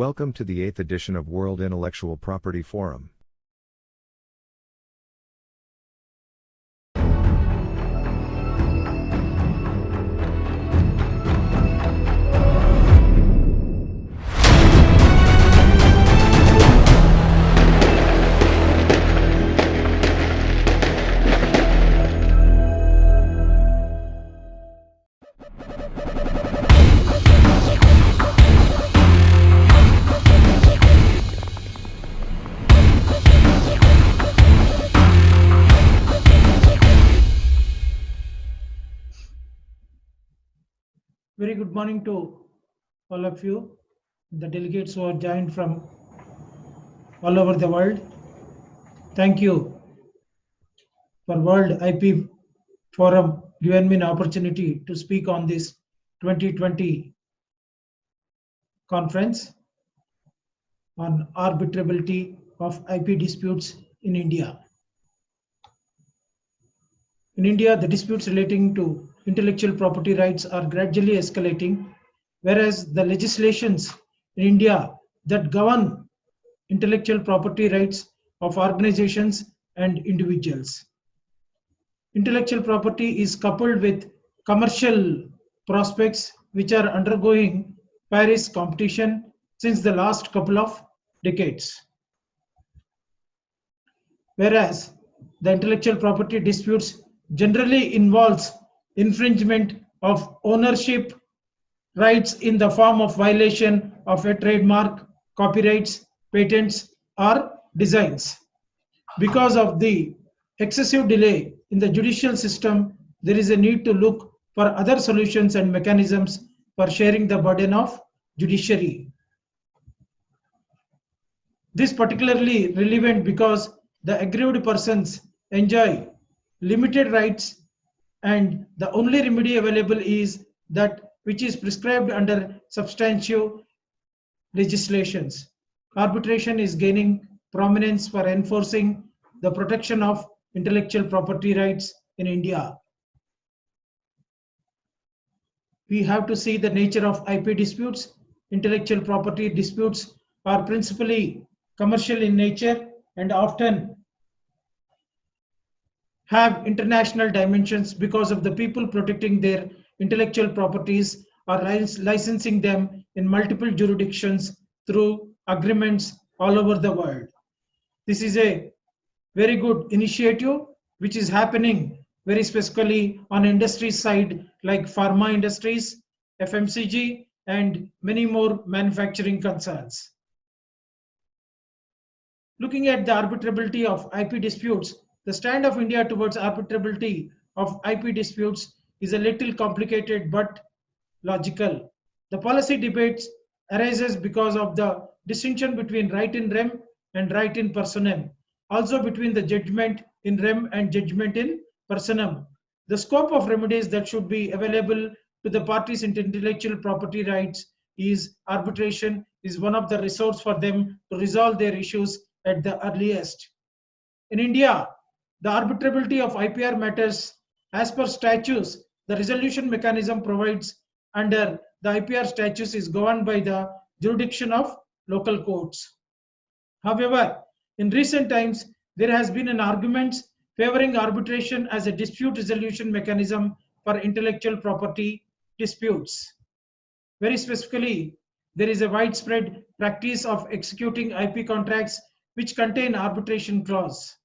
Welcome to the 8th edition of World Intellectual Property Forum. Very good morning to all of you, the delegates who are joined from all over the world. Thank you for World IP Forum giving me an opportunity to speak on this 2020 conference on arbitrability of IP disputes in India. In India, the disputes relating to intellectual property rights are gradually escalating, whereas the legislations in India that govern intellectual property rights of organizations and individuals. Intellectual property is coupled with commercial prospects which are undergoing fierce competition since the last couple of decades. Whereas the intellectual property disputes generally involves infringement of ownership rights in the form of violation of a trademark, copyrights, patents, or designs. Because of the excessive delay in the judicial system, there is a need to look for other solutions and mechanisms for sharing the burden of judiciary. This is particularly relevant because the aggrieved persons enjoy limited rights and the only remedy available is that which is prescribed under substantive legislations. Arbitration is gaining prominence for enforcing the protection of intellectual property rights in India. We have to see the nature of IP disputes. Intellectual property disputes are principally commercial in nature and often have international dimensions because of the people protecting their intellectual properties are licensing them in multiple jurisdictions through agreements all over the world. This is a very good initiative which is happening very specifically on industry side like pharma industries, FMCG, and many more manufacturing concerns. Looking at the arbitrability of IP disputes, the stand of India towards arbitrability of IP disputes is a little complicated but logical. The policy debates arises because of the distinction between right in rem and right in personam, also between the judgment in rem and judgment in personam. The scope of remedies that should be available to the parties in intellectual property rights is arbitration is one of the resources for them to resolve their issues at the earliest. In India, the arbitrability of IPR matters as per statutes, the resolution mechanism provides under the IPR statutes is governed by the jurisdiction of local courts. However, in recent times, there has been an argument favoring arbitration as a dispute resolution mechanism for intellectual property disputes. Very specifically, there is a widespread practice of executing IP contracts which contain arbitration clause,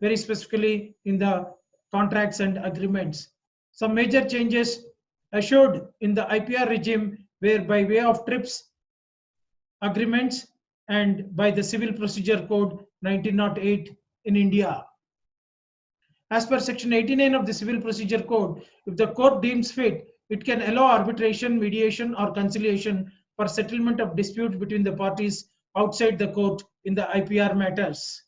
very specifically in the contracts and agreements. Some major changes assured in the IPR regime were by way of TRIPS agreements and by the Civil Procedure Code 1908 in India. As per Section 89 of the Civil Procedure Code, if the court deems fit, it can allow arbitration, mediation, or conciliation for settlement of disputes between the parties outside the court in the IPR matters.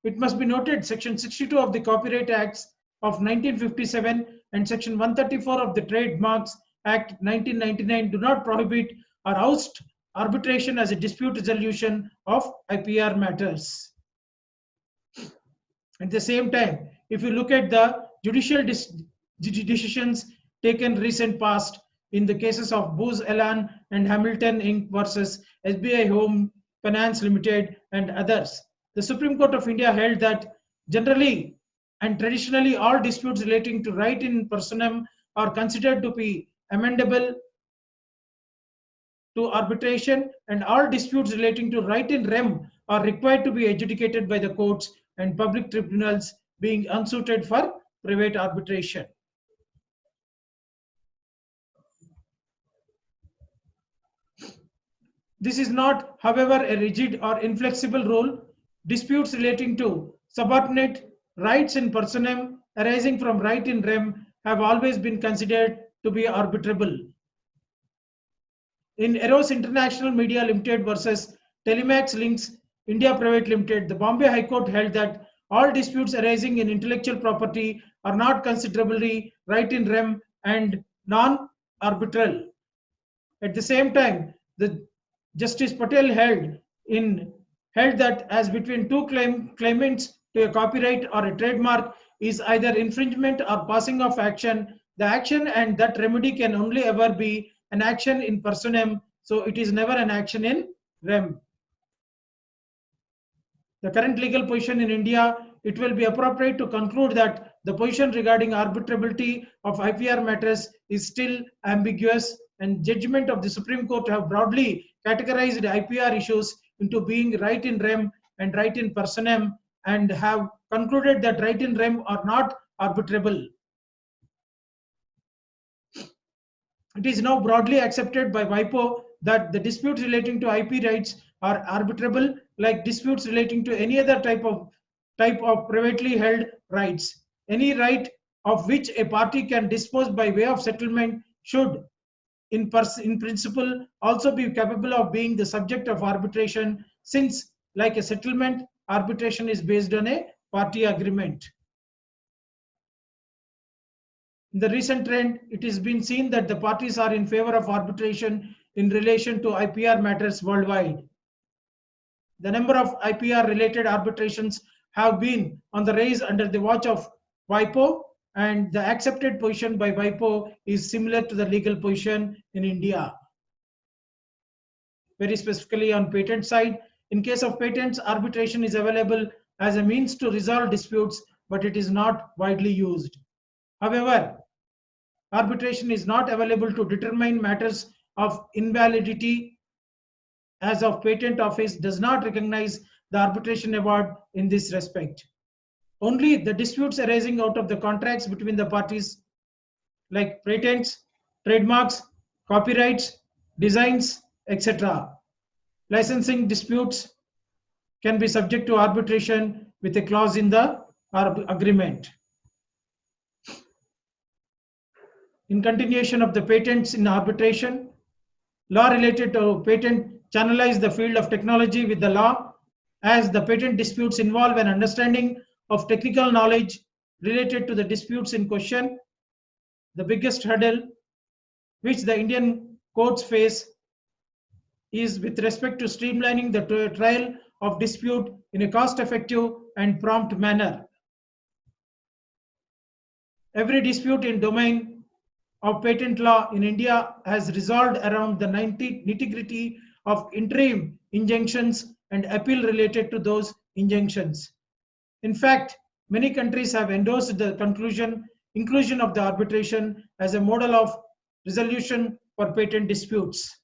It must be noted Section 62 of the Copyright Acts of 1957 and Section 134 of the Trademarks Act 1999 do not prohibit or oust arbitration as a dispute resolution of IPR matters. At the same time, if you look at the judicial decisions taken recent past, in the cases of Booz Allen and Hamilton Inc. versus SBI Home Finance Limited and others. The Supreme Court of India held that generally and traditionally all disputes relating to right in personam are considered to be amendable to arbitration, and all disputes relating to right in rem are required to be adjudicated by the courts and public tribunals, being unsuited for private arbitration. This is not, however, a rigid or inflexible rule. Disputes relating to subordinate rights in personam arising from right in rem have always been considered to be arbitrable. In Eros International Media Limited versus Telemax Links India Private Limited, the Bombay High Court held that all disputes arising in intellectual property are not considerably right in rem and non-arbitral. At the same time, the Justice Patel held that as between two claimants to a copyright or a trademark is either infringement or passing of action, the action and that remedy can only ever be an action in personam, so it is never an action in rem. The current legal position in India, it will be appropriate to conclude that the position regarding arbitrability of IPR matters is still ambiguous, and judgment of the Supreme Court have broadly categorized IPR issues into being right in rem and right in personam, and have concluded that right in rem are not arbitrable. It is now broadly accepted by WIPO that the disputes relating to IP rights are arbitrable, like disputes relating to any other type of privately held rights. Any right of which a party can dispose by way of settlement should, in principle, also be capable of being the subject of arbitration, since, like a settlement, arbitration is based on a party agreement. In the recent trend, it has been seen that the parties are in favor of arbitration in relation to IPR matters worldwide. The number of IPR related arbitrations have been on the rise under the watch of WIPO, and the accepted position by WIPO is similar to the legal position in India. Very specifically on patent side, in case of patents, arbitration is available as a means to resolve disputes, but it is not widely used. However, arbitration is not available to determine matters of invalidity, as of Patent Office does not recognize the arbitration award in this respect. Only the disputes arising out of the contracts between the parties, like patents, trademarks, copyrights, designs, etc. Licensing disputes can be subject to arbitration with a clause in the agreement. In continuation of the patents in arbitration, law related to patent channelize the field of technology with the law, as the patent disputes involve an understanding of technical knowledge related to the disputes in question. The biggest hurdle which the Indian courts face is with respect to streamlining the trial of dispute in a cost-effective and prompt manner. Every dispute in domain of patent law in India has resolved around the nitty-gritty of interim injunctions and appeal related to those injunctions. In fact, many countries have endorsed the inclusion of the arbitration as a model of resolution for patent disputes.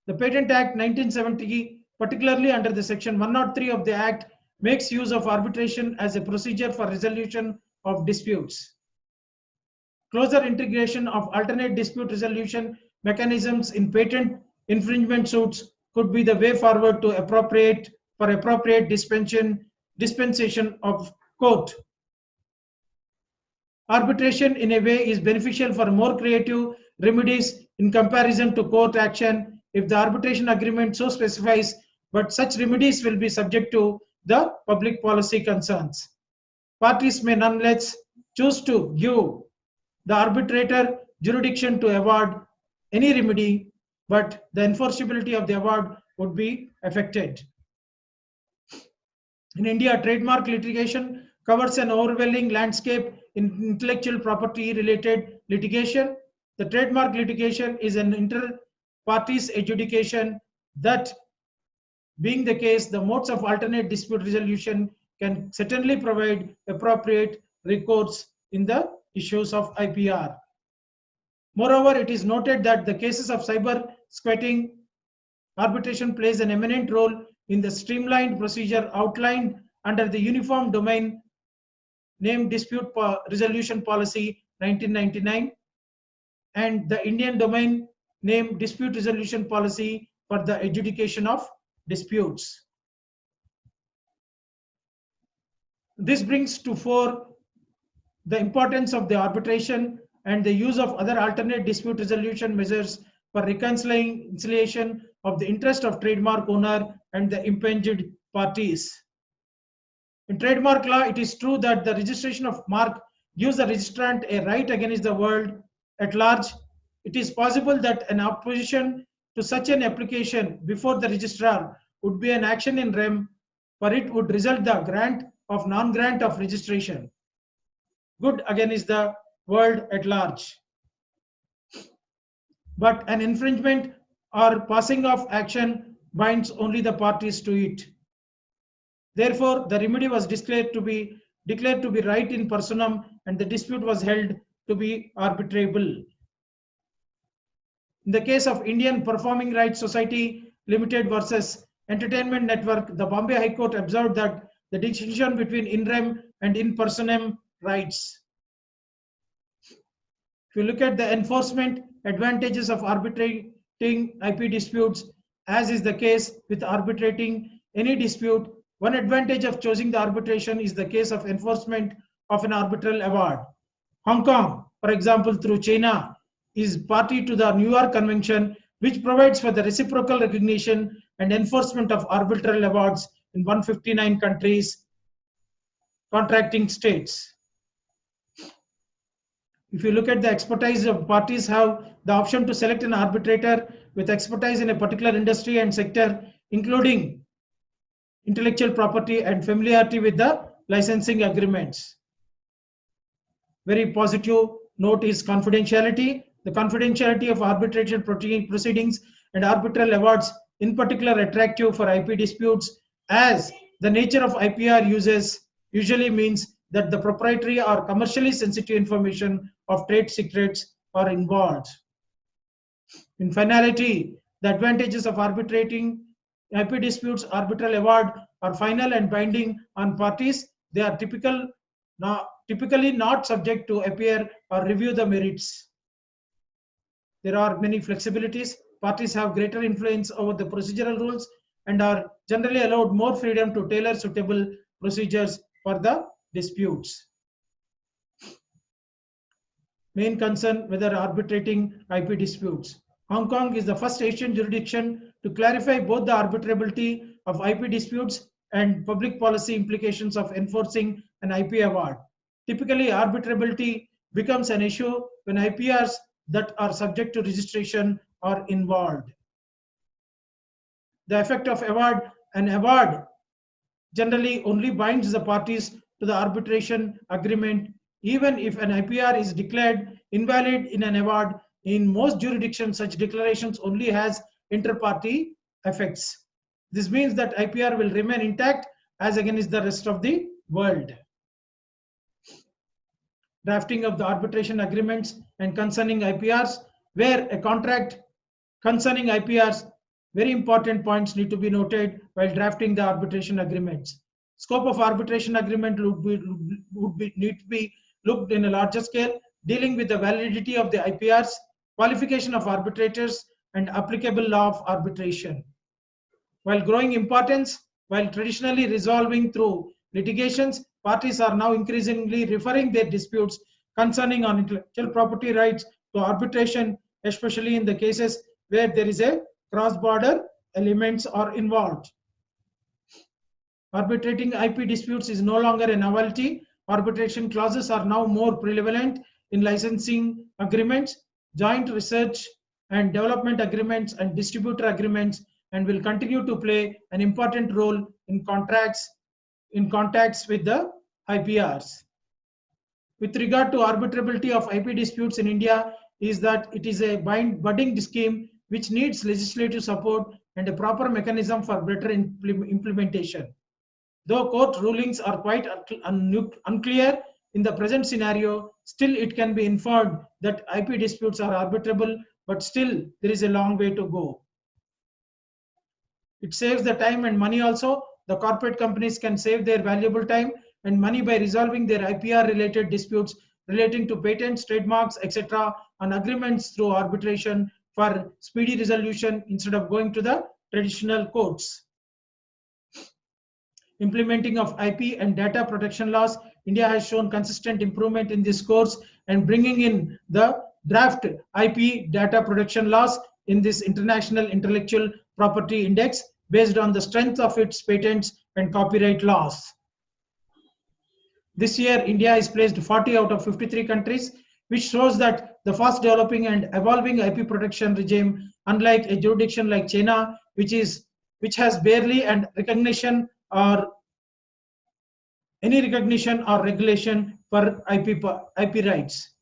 The Patent Act 1970, particularly under the section 103 of the Act, makes use of arbitration as a procedure for resolution of disputes. Closer integration of alternate dispute resolution mechanisms in patent infringement suits could be the way forward to appropriate dispensation of court. Arbitration in a way is beneficial for more creative remedies in comparison to court action if the arbitration agreement so specifies, but such remedies will be subject to the public policy concerns. Parties may nonetheless choose to give the arbitrator jurisdiction to award any remedy, but the enforceability of the award would be affected. In India, trademark litigation covers an overwhelming landscape in intellectual property related litigation. The trademark litigation is an inter-parties adjudication. That being the case, the modes of alternate dispute resolution can certainly provide appropriate recourse in the issues of IPR. Moreover, it is noted that the cases of cyber squatting arbitration plays an eminent role in the streamlined procedure outlined under the Uniform Domain Name Dispute Resolution Policy 1999 and the Indian Domain Name Dispute Resolution Policy for the adjudication of disputes. This brings to fore the importance of the arbitration and the use of other alternate dispute resolution measures for reconciliation of the interest of trademark owner and the impinged parties. In trademark law, it is true that the registration of mark gives the registrant a right against the world at large. It is possible that an opposition to such an application before the registrar would be an action in rem, for it would result the grant of non-grant of registration. Good against the world at large. But an infringement or passing of action binds only the parties to it. Therefore, the remedy was declared to be right in personam, and the dispute was held to be arbitrable. In the case of Indian Performing Rights Society Limited versus Entertainment Network, the Bombay High Court observed that the distinction between in rem and in personam rights. If you look at the enforcement advantages of arbitrating IP disputes, as is the case with arbitrating any dispute, one advantage of choosing the arbitration is the case of enforcement of an arbitral award. Hong Kong, for example, through China, is party to the New York Convention, which provides for the reciprocal recognition and enforcement of arbitral awards in 159 countries, contracting states. If you look at the expertise of parties have the option to select an arbitrator with expertise in a particular industry and sector, including intellectual property and familiarity with the licensing agreements. Very positive note is confidentiality. The confidentiality of arbitration proceedings and arbitral awards in particular attractive for IP disputes, as the nature of IPR usually means that the proprietary or commercially sensitive information of trade secrets are involved. In finality, the advantages of arbitrating IP disputes arbitral award are final and binding on parties. They are typically not subject to appear or review the merits. There are many flexibilities. Parties have greater influence over the procedural rules and are generally allowed more freedom to tailor suitable procedures for the disputes. Main concern whether arbitrating IP disputes. Hong Kong is the first Asian jurisdiction to clarify both the arbitrability of IP disputes and public policy implications of enforcing an IP award. Typically, arbitrability becomes an issue when IPRs that are subject to registration are involved. The effect of award: an award generally only binds the parties to the arbitration agreement. Even if an IPR is declared invalid in an award, in most jurisdictions such declarations only has inter-party effects. This means that IPR will remain intact as against the rest of the world. Drafting of the arbitration agreements and concerning IPRs, where a contract concerning IPRs, very important points need to be noted while drafting the arbitration agreements. Scope of arbitration agreement need to be looked in a larger scale, dealing with the validity of the IPRs, qualification of arbitrators, and applicable law of arbitration. While growing importance, while traditionally resolving through litigations, parties are now increasingly referring their disputes concerning on intellectual property rights to arbitration, especially in the cases where there is a cross-border elements are involved. Arbitrating IP disputes is no longer a novelty. Arbitration clauses are now more prevalent in licensing agreements, joint research and development agreements, and distributor agreements, and will continue to play an important role in contacts with the IPRs. With regard to arbitrability of IP disputes in India, is that it is a budding scheme which needs legislative support and a proper mechanism for better implementation. Though court rulings are quite unclear in the present scenario, still it can be inferred that IP disputes are arbitrable, but still there is a long way to go. It saves the time and money also. The corporate companies can save their valuable time and money by resolving their IPR related disputes relating to patents, trademarks, etc. on agreements through arbitration for speedy resolution instead of going to the traditional courts. Implementing of IP and data protection laws, India has shown consistent improvement in this course and bringing in the draft IP data protection laws in this International Intellectual Property Index based on the strength of its patents and copyright laws. This year, India is placed 40 out of 53 countries, which shows that the fast developing and evolving IP protection regime, unlike a jurisdiction like China, which has barely and recognition or any recognition or regulation for IP rights.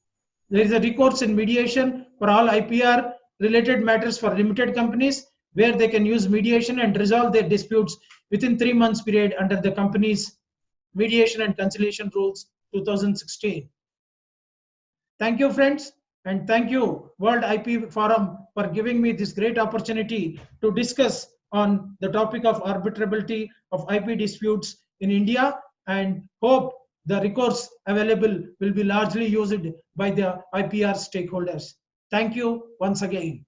There is a recourse in mediation for all IPR related matters for limited companies, where they can use mediation and resolve their disputes within 3 months period under the company's mediation and conciliation rules 2016. Thank you, friends, and thank you World IP Forum for giving me this great opportunity to discuss on the topic of arbitrability of IP disputes in India, and hope the recourse available will be largely used by the IPR stakeholders. Thank you once again.